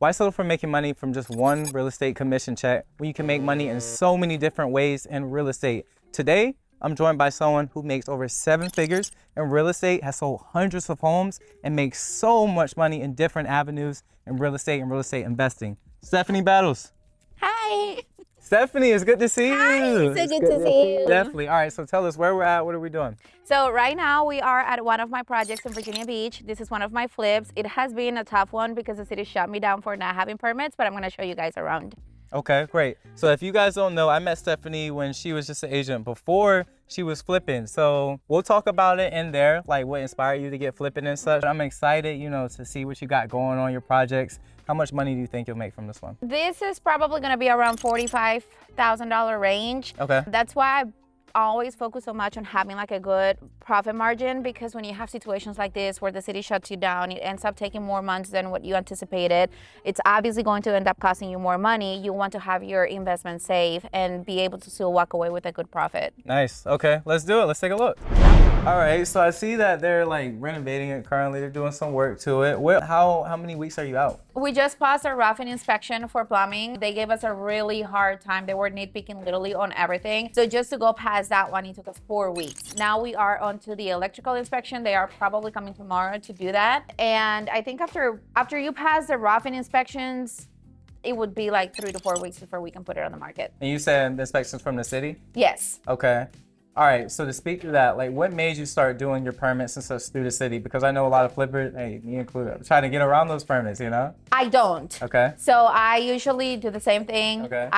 Why settle for making money from just one real estate commission check when you can make money in so many different ways in real estate? Today, I'm joined by someone who makes over 7 figures in real estate, has sold hundreds of homes, and makes so much money in different avenues in real estate and real estate investing. Steffanie Battles. Hi. Steffanie, it's good to see you. Hi, so It's good to see you. Definitely. All right, so tell us where we're at. What are we doing? So right now we are at one of my projects in Virginia Beach. This is one of my flips. It has been a tough one because the city shut me down for not having permits, but I'm going to show you guys around. Okay, great. So if you guys don't know, I met Steffanie when she was just an agent before she was flipping. So we'll talk about it in there, like what inspired you to get flipping and such. I'm excited, to see what you got going on your projects. How much money do you think you'll make from this one? This is probably going to be around $45,000 range. Okay. That's why I always focus so much on having like a good profit margin, because when you have situations like this where the city shuts you down, it ends up taking more months than what you anticipated. It's obviously going to end up costing you more money. You want to have your investment safe and be able to still walk away with a good profit. Nice. Okay, let's do it. Let's take a look. All right, so I see that they're like renovating it currently. They're doing some work to it. How many weeks are you out? We just passed a roughing inspection for plumbing. They gave us a really hard time. They were nitpicking literally on everything. So just to go past that one, it took us 4 weeks. Now we are on to the electrical inspection. They are probably coming tomorrow to do that. And I think after you pass the roughing inspections, it would be like 3 to 4 weeks before we can put it on the market. And you said the inspections from the city? Yes. Okay. All right, so to speak to that, like what made you start doing your permits and such through the city? Because I know a lot of flippers, hey, me included, trying to get around those permits, I don't. Okay. So I usually do the same thing. Okay.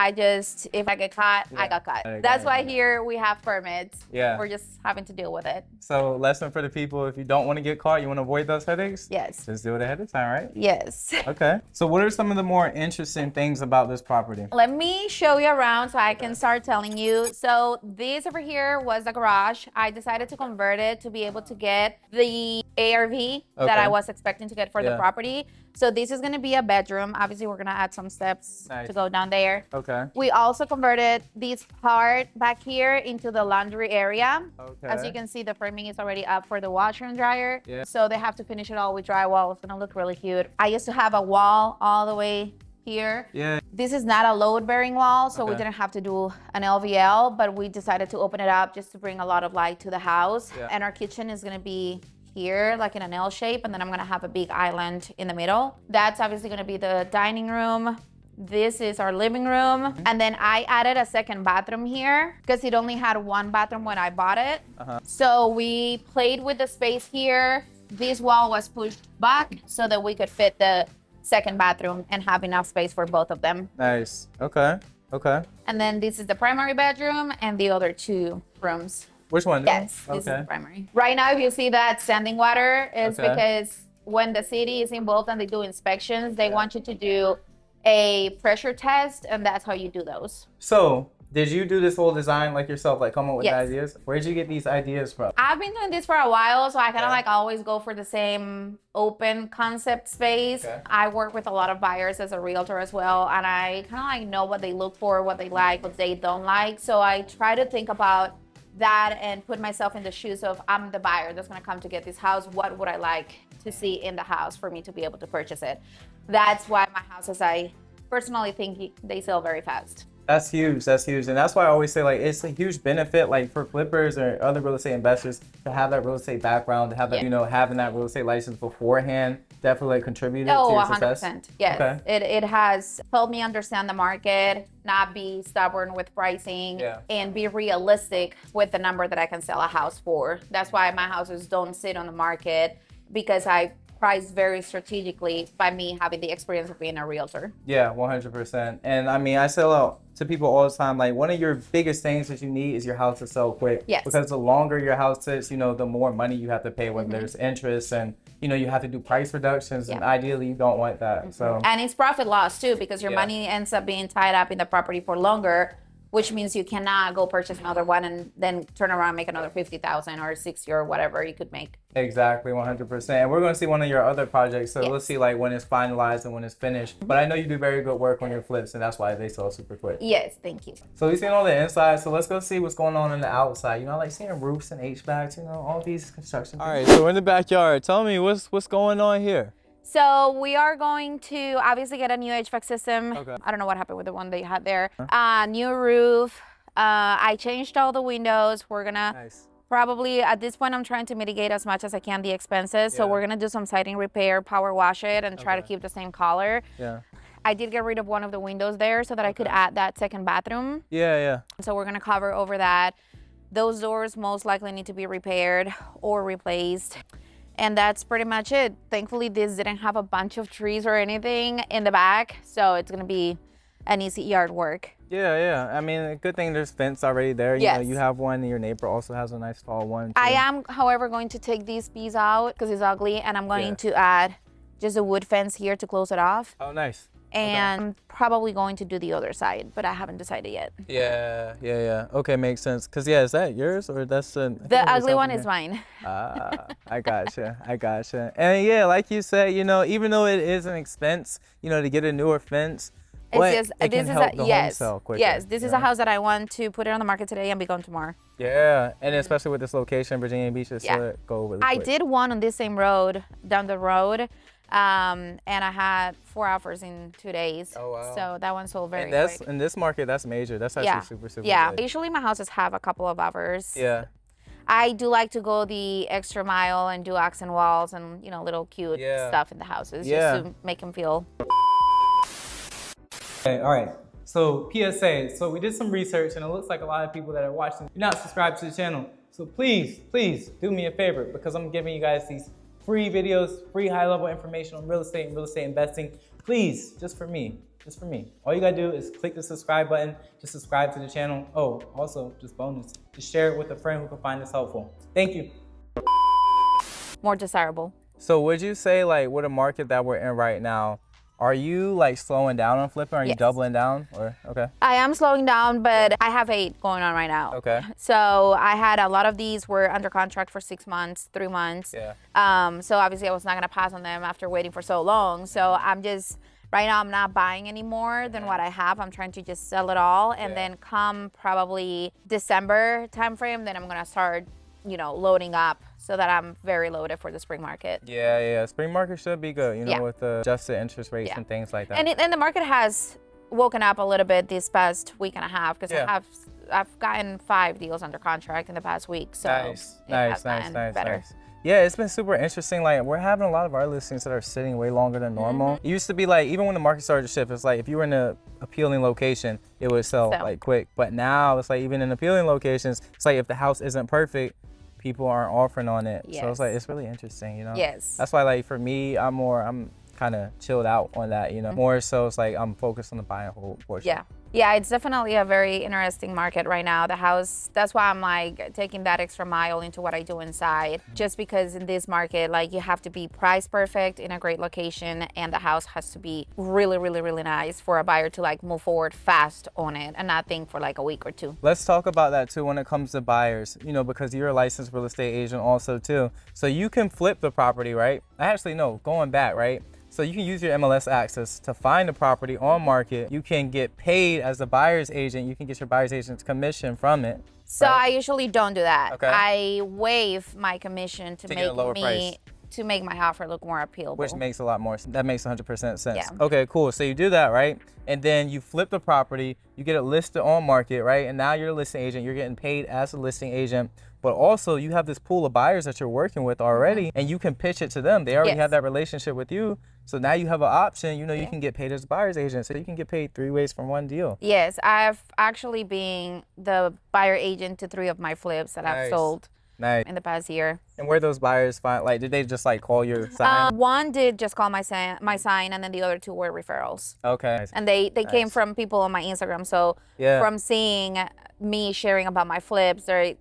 If I get caught, I got caught. That's why here we have permits. Yeah. We're just having to deal with it. So lesson for the people, if you don't want to get caught, you want to avoid those headaches? Yes. Just do it ahead of time, right? Yes. Okay. So what are some of the more interesting things about this property? Let me show you around so I can start telling you. So this over here was the garage. I decided to convert it to be able to get the ARV that I was expecting to get for the property. So this is going to be a bedroom. Obviously, we're going to add some steps to go down there. Okay. We also converted this part back here into the laundry area. Okay. As you can see, the framing is already up for the washer and dryer. Yeah. So they have to finish it all with drywall. It's going to look really cute. I used to have a wall all the way here. Yeah. This is not a load-bearing wall, so we didn't have to do an LVL, but we decided to open it up just to bring a lot of light to the house. Yeah. And our kitchen is going to be here, like in an L shape, and then I'm going to have a big island in the middle. That's obviously going to be the dining room. This is our living room. And then I added a second bathroom here because it only had one bathroom when I bought it. So we played with the space here. This wall was pushed back so that we could fit the second bathroom and have enough space for both of them. Nice. Okay. Okay. And then this is the primary bedroom and the other 2 rooms. Which one? Yes, this is the primary. Right now, if you see that standing water, is because when the city is involved and they do inspections, they want you to do a pressure test, and that's how you do those. So, did you do this whole design like yourself, like come up with the ideas? Where did you get these ideas from? I've been doing this for a while, so I kind of like always go for the same open concept space. I work with a lot of buyers as a realtor as well, and I kind of like know what they look for, what they like, what they don't like. So I try to think about that and put myself in the shoes of I'm the buyer that's going to come to get this house. What would I like to see in the house for me to be able to purchase it? That's why my houses, I personally think they sell very fast. That's huge. That's huge. And that's why I always say, like, it's a huge benefit, like, for flippers or other real estate investors to have that real estate background, to have that, having that real estate license beforehand definitely like, contributed to your success. 100%. Yes. It has helped me understand the market, not be stubborn with pricing, and be realistic with the number that I can sell a house for. That's why my houses don't sit on the market, because I price very strategically by me having the experience of being a realtor. Yeah, 100%. And I mean, I sell out to people all the time, like one of your biggest things that you need is your house to sell quick. Yes. Because the longer your house sits, the more money you have to pay when there's interest, and you have to do price reductions, and ideally you don't want that. So. And it's profit loss too, because your money ends up being tied up in the property for longer, which means you cannot go purchase another one and then turn around and make another 50,000 or 60 or whatever you could make. Exactly, 100%. And we're going to see one of your other projects, so let's see like when it's finalized and when it's finished. But I know you do very good work on your flips, and that's why they sell super quick. Yes, thank you. So we've seen all the inside, so let's go see what's going on the outside. Like seeing roofs and HVACs, all these construction things. All right, so we're in the backyard. Tell me what's going on here. So we are going to obviously get a new HVAC system. Okay. I don't know what happened with the one they had there. New roof. I changed all the windows. We're gonna probably, at this point, I'm trying to mitigate as much as I can the expenses. So we're gonna do some siding repair, power wash it, and try to keep the same color. Yeah. I did get rid of one of the windows there so that I could add that second bathroom. Yeah. So we're gonna cover over that. Those doors most likely need to be repaired or replaced. And that's pretty much it. Thankfully, this didn't have a bunch of trees or anything in the back, so it's gonna be an easy yard work. Yeah. I mean, a good thing there's fence already there. You know, you have one, and your neighbor also has a nice tall one, too. I am, however, going to take this piece out because it's ugly, and I'm going to add just a wood fence here to close it off. Oh, nice. And I'm probably going to do the other side, but I haven't decided yet. Yeah. Okay, makes sense. Cause is that yours or that's the ugly one is mine. I gotcha. And yeah, like you said, you know, even though it is an expense, you know, to get a newer fence, this is a house that I want to put it on the market today and be gone tomorrow. Yeah, and especially with this location, Virginia Beach, it's go really quick. I did one on this same road down the road. And I had 4 offers in 2 days. Oh, wow. So that one sold very quick. In this market, that's major. That's actually super good. Usually my houses have a couple of offers. Yeah. I do like to go the extra mile and do accent walls and, you know, little cute stuff in the houses just to make them feel. Okay, all right. So PSA, so we did some research and it looks like a lot of people that are watching do not subscribe to the channel. So please do me a favor because I'm giving you guys these free videos, free high-level information on real estate and real estate investing. Please, just for me. All you gotta do is click the subscribe button, just subscribe to the channel. Oh, also, just bonus, just share it with a friend who can find this helpful. Thank you. More desirable. So would you say, like, with the market that we're in right now, are you like slowing down on flipping? Are you doubling down or okay? I am slowing down, but I have 8 going on right now. Okay. So I had a lot of these were under contract for 6 months, 3 months. Yeah. So obviously I was not gonna pass on them after waiting for so long. So I'm just, right now I'm not buying any more than what I have. I'm trying to just sell it all. And then come probably December timeframe, then I'm gonna start, you know, loading up so that I'm very loaded for the spring market. Yeah. Spring market should be good, you know, with the adjusted interest rates and things like that. And the market has woken up a little bit this past week and a half because I've gotten 5 deals under contract in the past week. So nice. Yeah, it's been super interesting. Like, we're having a lot of our listings that are sitting way longer than normal. It used to be like, even when the market started to shift, it's like if you were in an appealing location, it would sell like quick. But now it's like even in appealing locations, it's like if the house isn't perfect, people aren't offering on it. So it's like, it's really interesting, you know? That's why, like, for me, I'm kind of chilled out on that, you know? More so it's like I'm focused on the buy and hold portion. Yeah, it's definitely a very interesting market right now. The house, that's why I'm like taking that extra mile into what I do inside. Just because in this market, like you have to be price perfect in a great location and the house has to be really, really, really nice for a buyer to like move forward fast on it and not think for like a week or 2. Let's talk about that too when it comes to buyers, you know, because you're a licensed real estate agent also too. So you can flip the property, right? Going back, right? So you can use your MLS access to find the property on market. You can get paid as a buyer's agent. You can get your buyer's agent's commission from it. So I usually don't do that. Okay. I waive my commission to make my offer look more appealable. Which makes a lot more, that makes 100% sense. Yeah. Okay, cool. So you do that, right? And then you flip the property, you get it listed on market, right? And now you're a listing agent, you're getting paid as a listing agent. But also you have this pool of buyers that you're working with already and you can pitch it to them. They already have that relationship with you. So now you have an option, you know, you can get paid as a buyer's agent. So you can get paid 3 ways from one deal. Yes, I've actually been the buyer agent to 3 of my flips that I've sold in the past year. And where those buyers find, like, did they just like call your sign? One did just call my sign, and then the other 2 were referrals. Okay. And they came from people on my Instagram. So from seeing me sharing about my flips, they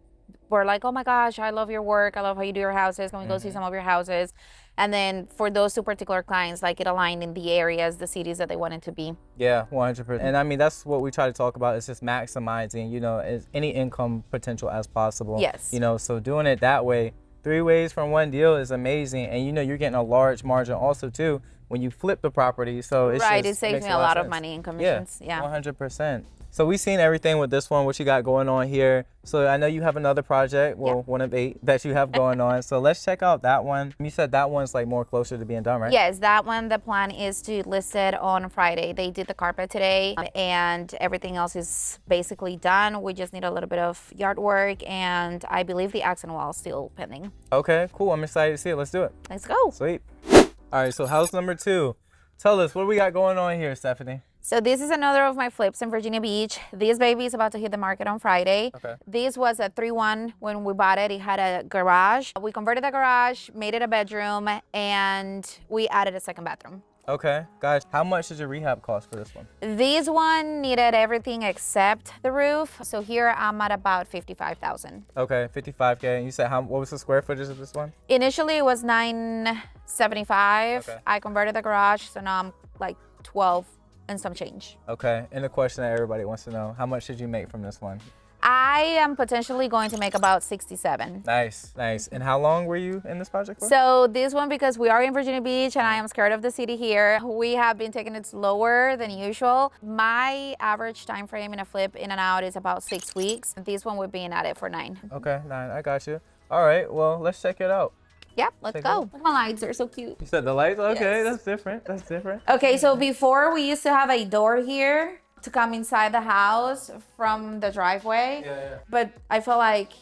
were like, oh my gosh, I love your work. I love how you do your houses. Can we go see some of your houses? And then for those 2 particular clients, like it aligned in the areas, the cities that they wanted to be. Yeah, 100%. And I mean, that's what we try to talk about is just maximizing, you know, as any income potential as possible. Yes. You know, so doing it that way, 3 ways from one deal is amazing. And you know, you're getting a large margin also too when you flip the property. So it's it saves me a lot of money in commissions. Yeah, 100%. So we've seen everything with this one, what you got going on here. So I know you have another project, well, one of 8 that you have going on. So let's check out that one. You said that one's like more closer to being done, right? Yes, that one, the plan is to list it on Friday. They did the carpet today and everything else is basically done. We just need a little bit of yard work and I believe the accent wall is still pending. Okay, cool. I'm excited to see it. Let's do it. Let's go. Sweet. All right, so house number 2. Tell us, what we got going on here, Steffanie? So this is another of my flips in Virginia Beach. This baby is about to hit the market on Friday. Okay. This was a 3-1 when we bought it. It had a garage. We converted the garage, made it a bedroom, and we added a second bathroom. Okay, guys, how much does your rehab cost for this one? This one needed everything except the roof. So here I'm at about 55,000. Okay, 55K. And you said what was the square footage of this one? Initially it was 975. Okay. I converted the garage, so now I'm like 12 and some change. Okay, and the question that everybody wants to know, how much did you make from this one? I am potentially going to make about 67. Nice, nice. And how long were you in this project for? So this one, because we are in Virginia Beach and I am scared of the city here, we have been taking it slower than usual. My average time frame in a flip in and out is about 6 weeks. This one we've been at it for 9. Okay, 9, I got you. All right, well, let's check it out. Yep, let's go. My lights are so cute. You said the lights? Okay, Yes. That's different, that's different. Okay, so before we used to have a door here to come inside the house from the driveway. Yeah. But I felt like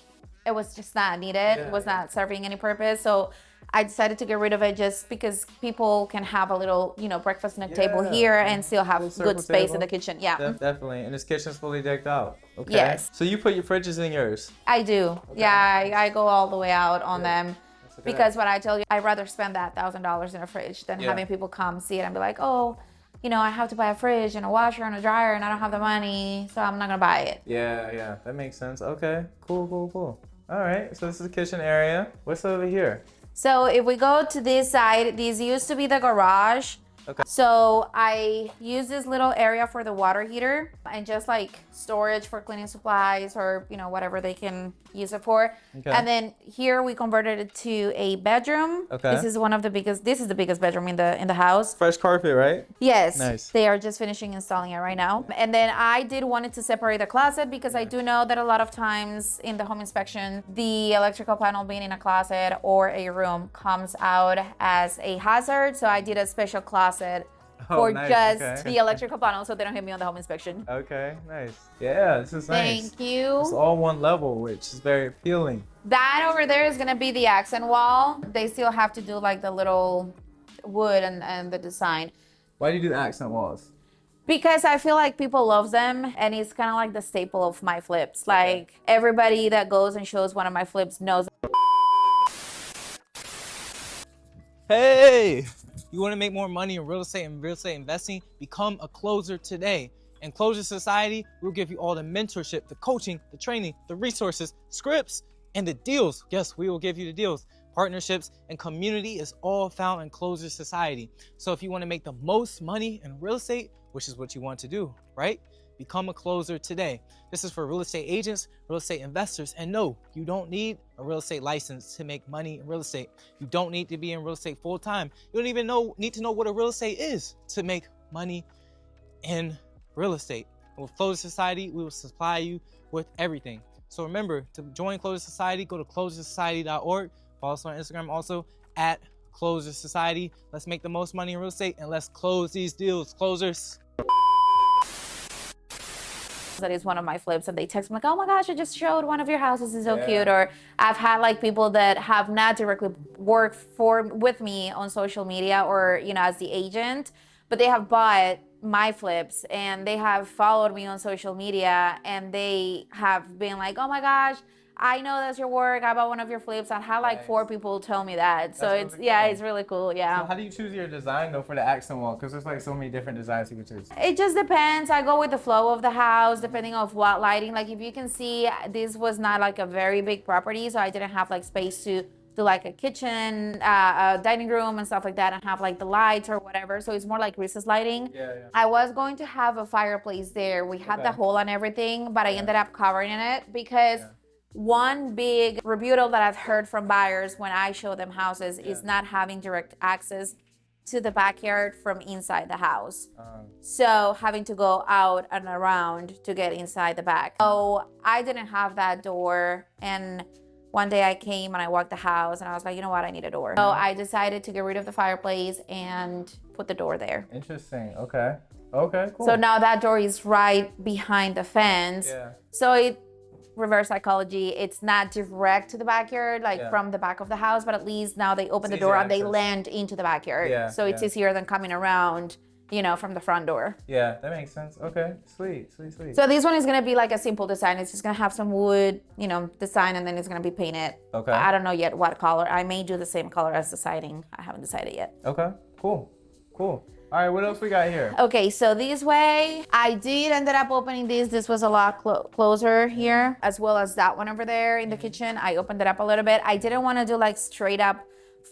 it was just not needed. It was not serving any purpose. So I decided to get rid of it just because people can have a little, breakfast nook table here and still have good space in the kitchen. Yeah. Definitely. And this kitchen's fully decked out. Okay. Yes. So you put your fridges in yours? I do. Okay. Yeah, I go all the way out on them. Because what I tell you, I'd rather spend that $1,000 in a fridge than having people come see it and be like, oh, I have to buy a fridge and a washer and a dryer and I don't have the money, so I'm not gonna buy it. Yeah, that makes sense. Okay, cool. All right, so this is the kitchen area. What's over here? So if we go to this side, this used to be the garage. Okay. So I use this little area for the water heater and just like storage for cleaning supplies or, whatever they can use it for. Okay. And then here we converted it to a bedroom. Okay. This is the biggest bedroom in the house. Fresh carpet, right? Yes. Nice. They are just finishing installing it right now. And then I did wanted to separate the closet because I do know that a lot of times in the home inspection, the electrical panel being in a closet or a room comes out as a hazard. So I did a special closet for just the electrical panel so they don't hit me on the home inspection. Okay, nice. Yeah, this is nice. Thank you. It's all one level, which is very appealing. That over there is gonna be the accent wall. They still have to do like the little wood and the design. Why do you do the accent walls? Because I feel like people love them and it's kind of like the staple of my flips. Like everybody that goes and shows one of my flips knows. Hey! You want to make more money in real estate and real estate investing? Become a closer today. In Closure Society, we'll give you all the mentorship, the coaching, the training, the resources, scripts, and the deals. Yes, we will give you the deals. Partnerships and community is all found in Closure Society. So if you want to make the most money in real estate, which is what you want to do, right? Become a closer today. This is for real estate agents, real estate investors, and no, you don't need a real estate license to make money in real estate. You don't need to be in real estate full time. You don't even need to know what a real estate is to make money in real estate. With Closure Society, we will supply you with everything. So remember, to join Closure Society, go to closuresociety.org. Follow us on Instagram also at Closure Society. Let's make the most money in real estate and let's close these deals. Closers. That is one of my flips and they text me like, oh my gosh, I just showed one of your houses, is so cute. Or I've had like people that have not directly worked with me on social media or as the agent, but they have bought my flips and they have followed me on social media and they have been like, oh my gosh, I know that's your work, I bought one of your flips. I've had like 4 people tell me that. So it's really cool. It's really cool. Yeah. So how do you choose your design though for the accent wall? Because there's like so many different designs you can choose. It just depends. I go with the flow of the house depending on what lighting. Like if you can see, this was not like a very big property, so I didn't have like space to do like a kitchen, a dining room and stuff like that and have like the lights or whatever. So it's more like recessed lighting. I was going to have a fireplace there. We had the hole and everything, but I ended up covering it because one big rebuttal that I've heard from buyers when I show them houses is not having direct access to the backyard from inside the house. So having to go out and around to get inside the back. So I didn't have that door, and one day I came and I walked the house and I was like, you know what, I need a door. So I decided to get rid of the fireplace and put the door there. Interesting. Okay. Okay, cool. So now that door is right behind the fence. Yeah. So it reverse psychology. It's not direct to the backyard, like from the back of the house, but at least now they open the door and they land into the backyard. Yeah, so it's easier than coming around, you know, from the front door. Yeah, that makes sense. Okay, sweet. So this one is gonna be like a simple design. It's just gonna have some wood, you know, design, and then it's gonna be painted. Okay. I don't know yet what color. I may do the same color as the siding. I haven't decided yet. Okay, cool. All right, what else we got here? Okay, so this way, I did ended up opening this. This was a lot closer here, as well as that one over there in the kitchen. I opened it up a little bit. I didn't want to do like straight up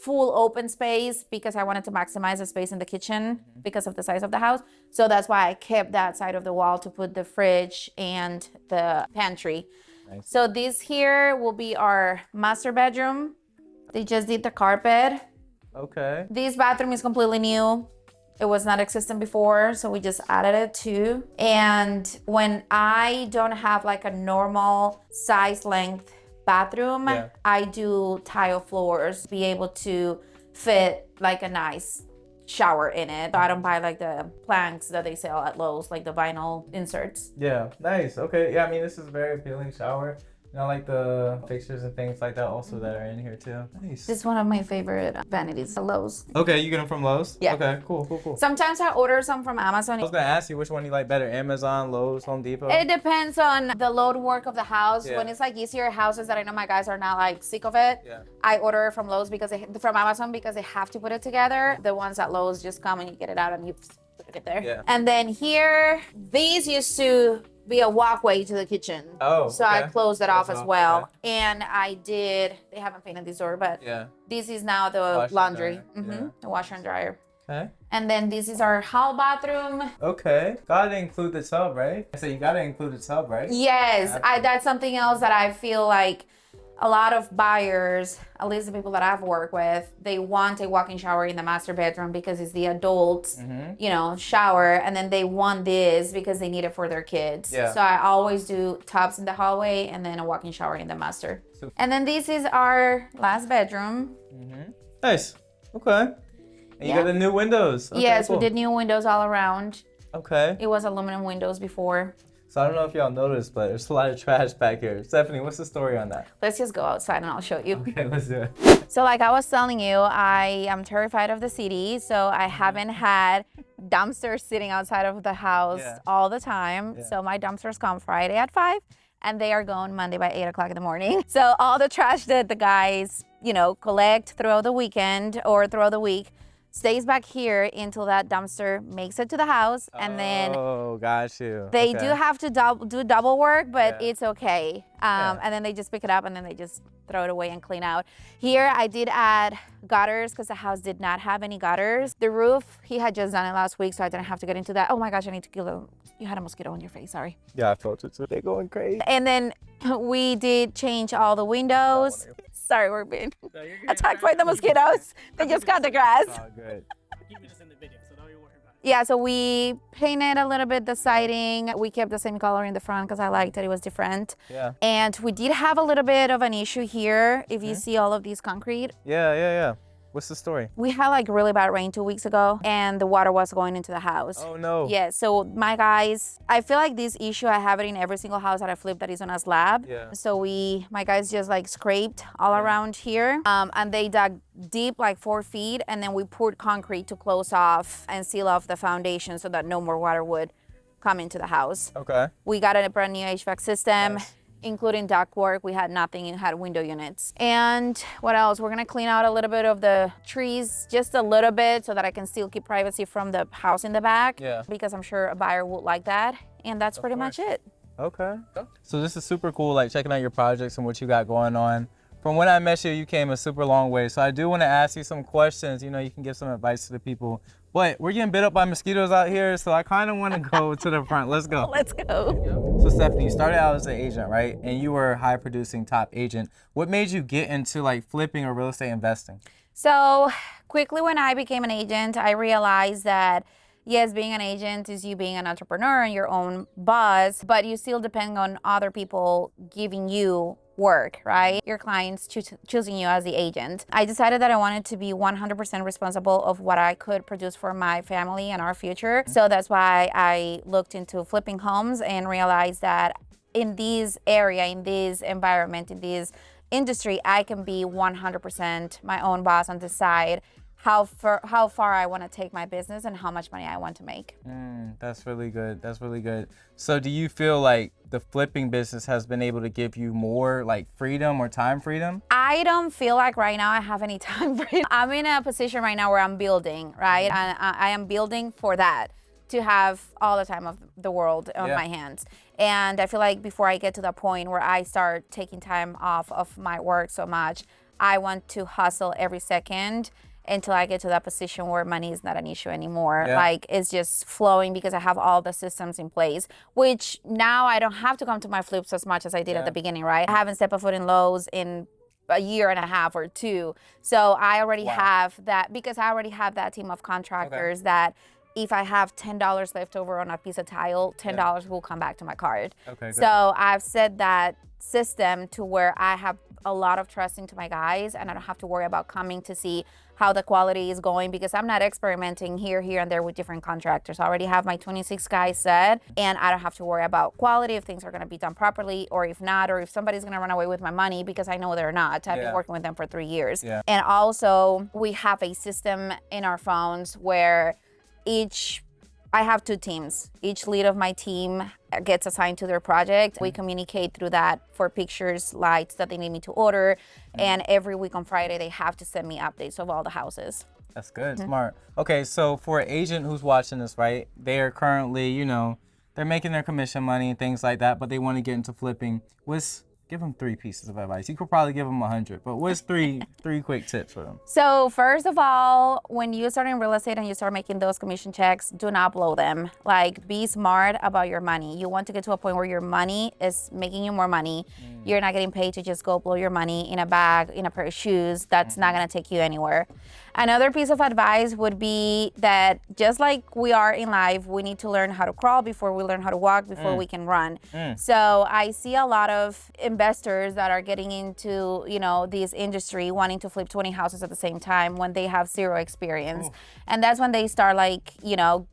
full open space because I wanted to maximize the space in the kitchen because of the size of the house. So that's why I kept that side of the wall to put the fridge and the pantry. Nice. So this here will be our master bedroom. They just did the carpet. Okay. This bathroom is completely new. It was not existent before, so we just added it too. And when I don't have like a normal size length bathroom, I do tile floors to be able to fit like a nice shower in it. So I don't buy like the planks that they sell at Lowe's, like the vinyl inserts. Yeah, nice. Okay, yeah, I mean, this is a very appealing shower. And I like the fixtures and things like that also that are in here too. Nice. This is one of my favorite vanities at Lowe's. Okay, you get them from Lowe's? Yeah. Okay, cool. Sometimes I order some from Amazon. I was gonna ask you which one you like better, Amazon, Lowe's, Home Depot? It depends on the load work of the house. When it's like easier houses that I know my guys are not like sick of it, I order from Lowe's from Amazon because they have to put it together. The ones at Lowe's just come and you get it out and you put it there. Yeah. And then here, these used to be a walkway to the kitchen. Oh, so I closed it off as well. Okay. And they haven't painted this door, but this is now the laundry, the washer and dryer. Okay. And then this is our hall bathroom. Okay. Gotta include the tub, right? So you gotta include the tub, right? Yes. That's something else that I feel like a lot of buyers, at least the people that I've worked with, they want a walk-in shower in the master bedroom because it's the adults, you know, shower, and then they want this because they need it for their kids. Yeah. So I always do tubs in the hallway and then a walk-in shower in the master. And then this is our last bedroom. Nice. Okay. And you got the new windows. Okay, yes, cool. We did new windows all around. Okay. It was aluminum windows before. So I don't know if y'all noticed, but there's a lot of trash back here. Steffanie, what's the story on that? Let's just go outside and I'll show you. Okay, let's do it. So like I was telling you, I am terrified of the city. So I haven't had dumpsters sitting outside of the house all the time. So my dumpsters come Friday at 5 and they are gone Monday by 8 o'clock in the morning. So all the trash that the guys, you know, collect throughout the weekend or throughout the week stays back here until that dumpster makes it to the house, and then got you. They do have to do double work, but it's okay. And then they just pick it up and then they just throw it away and clean out. Here I did add gutters because the house did not have any gutters. The roof, he had just done it last week, so I didn't have to get into that. Oh my gosh, I need to kill them. You had a mosquito on your face, sorry. Yeah, I felt it, so they're going crazy. And then we did change all the windows. Sorry, we're being attacked by the mosquitoes. They just cut the grass. Oh, good. Keep it just in the video, so don't you worry about it. Yeah, so we painted a little bit the siding. We kept the same color in the front because I liked it. It was different. Yeah. And we did have a little bit of an issue here. If you see all of these concrete. Yeah. What's the story? We had like really bad rain 2 weeks ago and the water was going into the house. Oh no. Yeah, so my guys, I feel like this issue, I have it in every single house that I flip that is on a slab. Yeah. So my guys just like scraped all around here and they dug deep like 4 feet and then we poured concrete to close off and seal off the foundation so that no more water would come into the house. Okay. We got a brand new HVAC system. Nice. Including ductwork. We had nothing and had window units. And what else? We're gonna clean out a little bit of the trees, just a little bit so that I can still keep privacy from the house in the back. Yeah. Because I'm sure a buyer would like that. And that's pretty much it. Okay. So this is super cool, like checking out your projects and what you got going on. from when I met you, you came a super long way. So I do want to ask you some questions. You know, you can give some advice to the people. But we're getting bit up by mosquitoes out here, so I kind of want to go to the front. Let's go. Let's go. So Steffanie, you started out as an agent, right? And you were a high producing top agent. What made you get into like flipping or real estate investing? So quickly when I became an agent, I realized that yes, being an agent is you being an entrepreneur and your own boss, but you still depend on other people giving you work, right? Your clients choosing you as the agent. I decided that I wanted to be 100% responsible of what I could produce for my family and our future. So that's why I looked into flipping homes and realized that in this area, in this environment, in this industry, I can be 100% my own boss and decide how far I want to take my business and how much money I want to make. That's really good. That's really good. So do you feel like the flipping business has been able to give you more like freedom or time freedom? I don't feel like right now I have any time freedom. I'm in a position right now where I'm building, right? And I am building for that, to have all the time of the world on my hands. And I feel like before I get to that point where I start taking time off of my work so much, I want to hustle every second until I get to that position where money is not an issue anymore. Like it's just flowing because I have all the systems in place, which now I don't have to come to my flips as much as I did at the beginning, right? I haven't stepped a foot in Lowe's in a year and a half or two. So I already have that, because I already have that team of contractors that if I have $10 left over on a piece of tile, $10 will come back to my card. So I've set that system to where I have a lot of trust into my guys, and I don't have to worry about coming to see how the quality is going, because I'm not experimenting here, and there with different contractors. I already have my 26 guys set, and I don't have to worry about quality, if things are gonna be done properly, or if not, or if somebody's gonna run away with my money, because I know they're not. I've been working with them for 3 years. And also, we have a system in our phones where I have 2 teams. Each lead of my team gets assigned to their project. We communicate through that for pictures, lights that they need me to order. And every week on Friday, they have to send me updates of all the houses. That's good, smart. Okay, so for an agent who's watching this, right, they are currently, you know, they're making their commission money and things like that, but they want to get into flipping. Give them 3 pieces of advice. You could probably give them 100, but what's three quick tips for them? So first of all, when you start in real estate and you start making those commission checks, do not blow them. Like, be smart about your money. You want to get to a point where your money is making you more money. You're not getting paid to just go blow your money in a bag, in a pair of shoes. That's not gonna take you anywhere. Another piece of advice would be that just like we are in life, we need to learn how to crawl before we learn how to walk, before we can run. So I see a lot of investors that are getting into, you know, this industry wanting to flip 20 houses at the same time when they have 0 experience. And that's when they start, like, you know,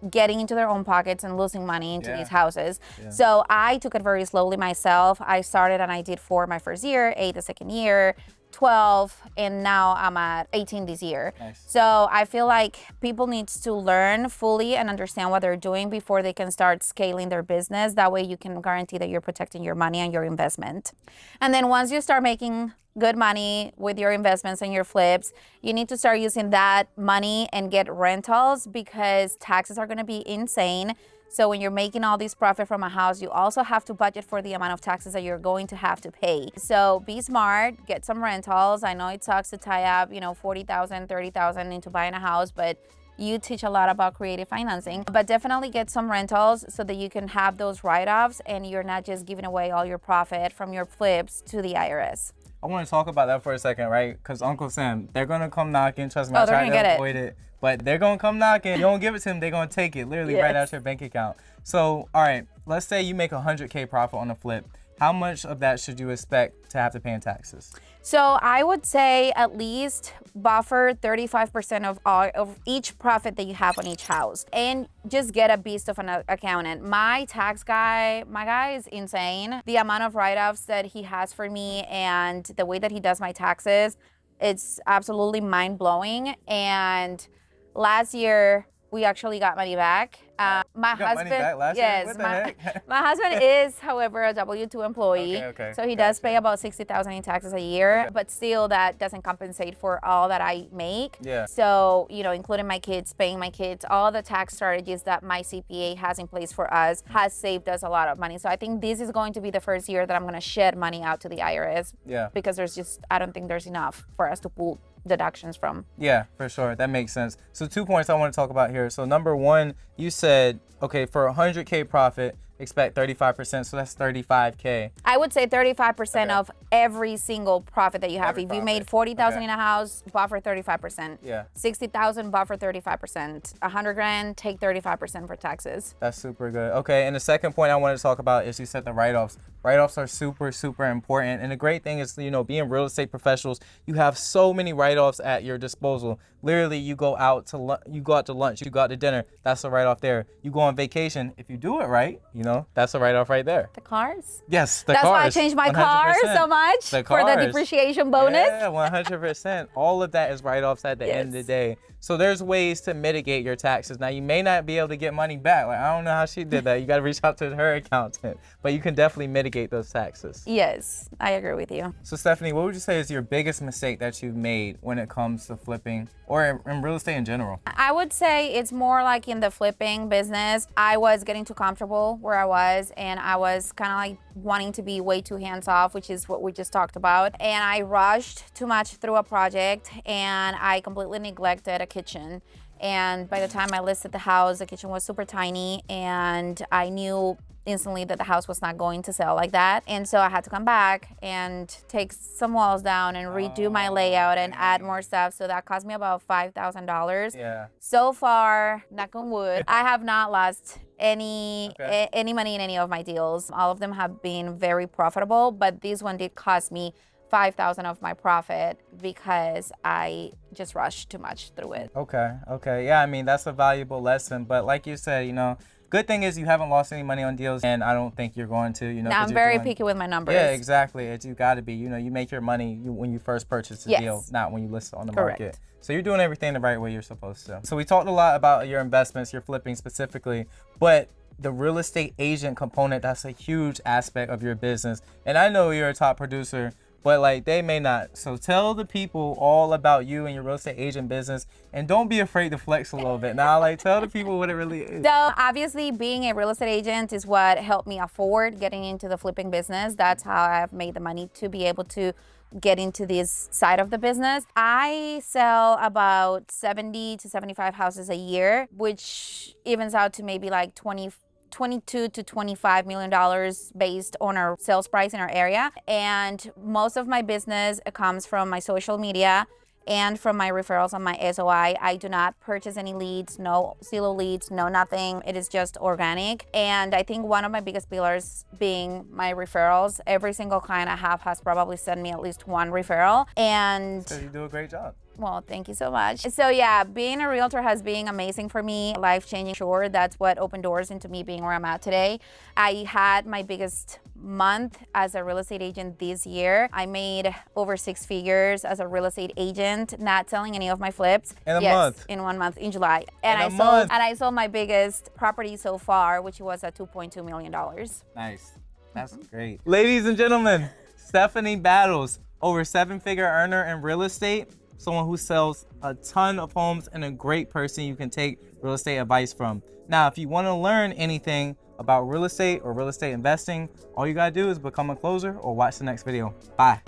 getting into their own pockets and losing money into these houses. So I took it very slowly myself. I started and I did 4 my first year, 8 the second year, 12, and now I'm at 18 this year. So I feel like people need to learn fully and understand what they're doing before they can start scaling their business. That way you can guarantee that you're protecting your money and your investment. And then once you start making good money with your investments and your flips, you need to start using that money and get rentals, because taxes are gonna be insane. So when you're making all this profit from a house, you also have to budget for the amount of taxes that you're going to have to pay. So be smart, get some rentals. I know it sucks to tie up, you know, $40,000, $30,000 into buying a house, but you teach a lot about creative financing. But definitely get some rentals so that you can have those write-offs and you're not just giving away all your profit from your flips to the IRS. I want to talk about that for a second, right? Because Uncle Sam, they're going to come knocking. Trust me, Oh, I they're tried gonna to get avoid it. But they're going to come knocking. You don't give it to them, they're going to take it literally right out your bank account. So, all right, let's say you make $100K profit on a flip. How much of that should you expect to have to pay in taxes? So I would say at least buffer 35% of each profit that you have on each house, and just get a beast of an accountant. My tax guy, is insane. The amount of write-offs that he has for me and the way that he does my taxes, it's absolutely mind-blowing. And last year, we actually got money back. My You got money husband, back last year? yes, What the heck? my husband is, however, a W-2 employee. Okay, So he does pay about $60,000 in taxes a year, but still that doesn't compensate for all that I make. Yeah. So, you know, including my kids, paying my kids, all the tax strategies that my CPA has in place for us has saved us a lot of money. So I think this is going to be the first year that I'm going to shed money out to the IRS. Yeah. Because I don't think there's enough for us to pull deductions from. Yeah, for sure. That makes sense. So 2 points I want to talk about here. So number one, you said, okay, for 100K profit, expect 35%. So that's 35K. I would say 35% of every single profit that you have. Every If you made profit. 40,000 in a house, buffer 35%. Yeah. 60,000, buffer 35%. 100 grand, take 35% for taxes. That's super good. Okay, and the second point I wanted to talk about is you said the write-offs. Write-offs are super, super important. And the great thing is, you know, being real estate professionals, you have so many write-offs at your disposal. Literally, you go out to lunch, you go out to dinner, that's a write-off there. You go on vacation, if you do it right, you know, that's a write-off right there. The cars? Yes, the That's cars. why I changed my car 100%. so much The for the cars. depreciation bonus. Yeah, 100%. All of that is write-offs at the end of the day. So there's ways to mitigate your taxes. Now, you may not be able to get money back. Like, I don't know how she did that. You got to reach out to her accountant. But you can definitely mitigate those taxes. Yes, I agree with you. So, Steffanie, what would you say is your biggest mistake that you've made when it comes to flipping or in real estate in general? I would say it's more like in the flipping business. I was getting too comfortable where I was, and I was kind of like wanting to be way too hands-off, which is what we just talked about. And I rushed too much through a project, and I completely neglected a kitchen. And by the time I listed the house, the kitchen was super tiny, and I knew instantly that the house was not going to sell like that. And so I had to come back and take some walls down and redo my layout and add more stuff. So that cost me about $5,000. Yeah. So far, knock on wood, I have not lost any money in any of my deals. All of them have been very profitable, but this one did cost me $5,000 of my profit because I just rushed too much through it. Okay. Yeah, I mean, that's a valuable lesson. But like you said, you know, good thing is you haven't lost any money on deals, and I don't think you're going to, you know. Now, I'm very picky with my numbers. Yeah, exactly. You got to be. You know, you make your money when you first purchase the deal, not when you list it on the market. So you're doing everything the right way you're supposed to. So we talked a lot about your investments, your flipping specifically, but the real estate agent component, that's a huge aspect of your business. And I know you're a top producer, but like they may not. So tell the people all about you and your real estate agent business, and don't be afraid to flex a little bit. Now, like tell the people what it really is. So obviously being a real estate agent is what helped me afford getting into the flipping business. That's how I've made the money to be able to get into this side of the business. I sell about 70 to 75 houses a year, which evens out to maybe like $22 to $25 million based on our sales price in our area. And most of my business comes from my social media and from my referrals on my SOI. I do not purchase any leads, no Zillow leads, no nothing. It is just organic. And I think one of my biggest pillars being my referrals. Every single client I have has probably sent me at least one referral. And so you do a great job. Well, thank you so much. So yeah, being a realtor has been amazing for me, life-changing. Sure, that's what opened doors into me being where I'm at today. I had my biggest month as a real estate agent this year. I made over 6 figures as a real estate agent, not selling any of my flips. In a month? In 1 month, in July. And I sold my biggest property so far, which was at $2.2 million. Nice. That's great. Ladies and gentlemen, Steffanie Battles, over 7-figure earner in real estate, someone who sells a ton of homes, and a great person you can take real estate advice from. Now, if you want to learn anything about real estate or real estate investing, all you gotta do is become a closer or watch the next video. Bye.